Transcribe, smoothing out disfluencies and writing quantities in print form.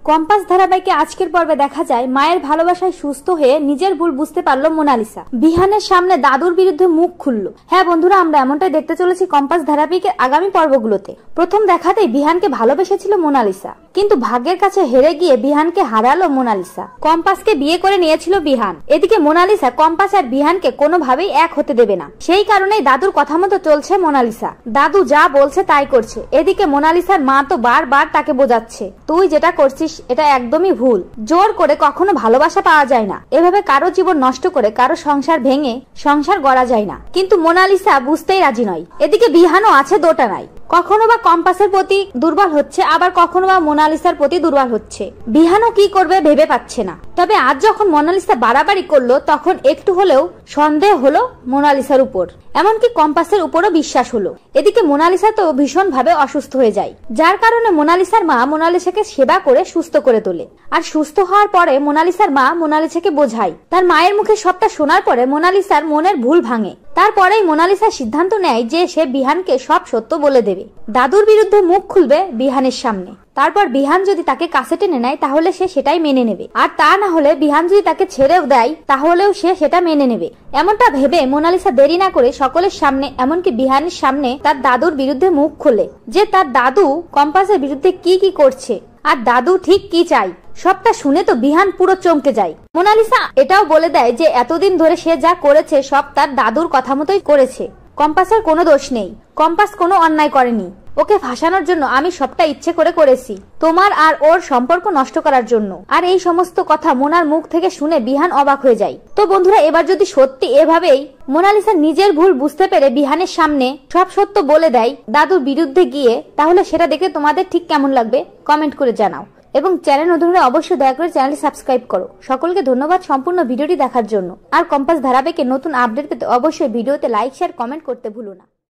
Compass ধারাবাহিকে আজকের পর্বে দেখা যায় মায়ের ভালোবাসায় সুস্থ হয়ে নিজের ভুল বুঝতে পারলো মোনালিসা। বিহানের সামনে দাদুর বিরুদ্ধে মুখ খুললো। হ্যাঁ বন্ধুরা, আমরা এমনটাই দেখতে চলেছি কম্পাস ধারাবাহিকের আগামী পর্বগুলোতে। প্রথম দেখাতেই বিহানকে ভালোবেসেছিল মোনালিসা, কিন্তু ভাগ্যের কাছে হেরে গিয়ে বিহানকে হারালো মোনালিসা। কম্পাসকে বিয়ে করে নিয়েছিল বিহান। এদিকে মোনালিসা কম্পাস আর বিহানকে কোনোভাবেই এক হতে দেবে না। সেই কারণেই দাদুর কথা মতো চলছে মোনালিসা। দাদু যা বলছে তাই করছে। এদিকে মোনালিসার মা তো বারবার তাকে বোঝাচ্ছে, তুই যেটা করছিস এটা একদমই ভুল। জোর করে কখনো ভালোবাসা পাওয়া যায় না। এভাবে কারো জীবন নষ্ট করে কারো সংসার ভেঙে সংসার গড়া যায় না। কিন্তু মোনালিসা বুঝতেই রাজি নয়। এদিকে বিহানও আছে দোটানায়। কখনো বা কম্পাসের প্রতি দুর্বল হচ্ছে, আবার কখনো বা মোনালিসার প্রতি দুর্বল হচ্ছে। বিহানও কি করবে ভেবে পাচ্ছে না। তবে আজ যখন মোনালিসা বাড়াবাড়ি করলো তখন একটু হলেও সন্দেহ হলো মোনালিসার উপর, এমনকি কম্পাসের উপরও বিশ্বাস হলো। এদিকে মোনালিসা তো ভীষণ ভাবে অসুস্থ হয়ে যায়, যার কারণে মোনালিসার মা মোনালিসাকে সেবা করে সুস্থ করে তোলে। আর সুস্থ হওয়ার পরে মোনালিসার মা মোনালিসাকে বোঝায়। তার মায়ের মুখে সবটা শোনার পরে মোনালিসার মনের ভুল ভাঙে। তারপরেই মোনালিসা সিদ্ধান্ত নেয় যে সে বিহানকে সব সত্য বলে দেবে। দাদুর বিরুদ্ধে মুখ খুলবে বিহানের সামনে। তারপর বিহান যদি তাকে কাছে টেনে নেয় তাহলে সে সেটাই মেনে নেবে, আর তা না হলে বিহান যদি তাকে ছেড়েও দেয় তাহলেও সে সেটা মেনে নেবে। এমনটা ভেবে মোনালিসা দেরি না করে সকলের সামনে, এমনকি বিহানের সামনে তার দাদুর বিরুদ্ধে মুখ খোলে যে তার দাদু কম্পাসের বিরুদ্ধে কি কি করছে আর দাদু ঠিক কি চাই। সবটা শুনে তো বিহান পুরো চমকে যায়। মোনালিসা এটাও বলে দেয় যে এতদিন ধরে সে যা করেছে সব তার দাদুর কথা মতোই করেছে। কম্পাসের কোনো দোষ নেই, কম্পাস কোনো অন্যায় করেনি। ওকে ফাঁসানোর জন্য আমি সবটা ইচ্ছে করে করেছি, তোমার আর ওর সম্পর্ক নষ্ট করার জন্য। আর এই সমস্ত কথা মোনার মুখ থেকে শুনে বিহান অবাক হয়ে যায়। তো বন্ধুরা, এবার যদি সত্যি এভাবেই মোনালিসা নিজের ভুল বুঝতে পেরে বিহানের সামনে সব সত্য বলে দেয় দাদুর বিরুদ্ধে গিয়ে, তাহলে সেটা দেখে তোমাদের ঠিক কেমন লাগবে কমেন্ট করে জানাও। এবং চ্যানেল নতুন হলে অবশ্যই দয়া করে চ্যানেলটি সাবস্ক্রাইব করো। সকলকে ধন্যবাদ সম্পূর্ণ ভিডিওটি দেখার জন্য। আর কম্পাস ধারাবাহিকের নতুন আপডেট পেতে অবশ্যই ভিডিওতে লাইক, শেয়ার, কমেন্ট করতে ভুলো না।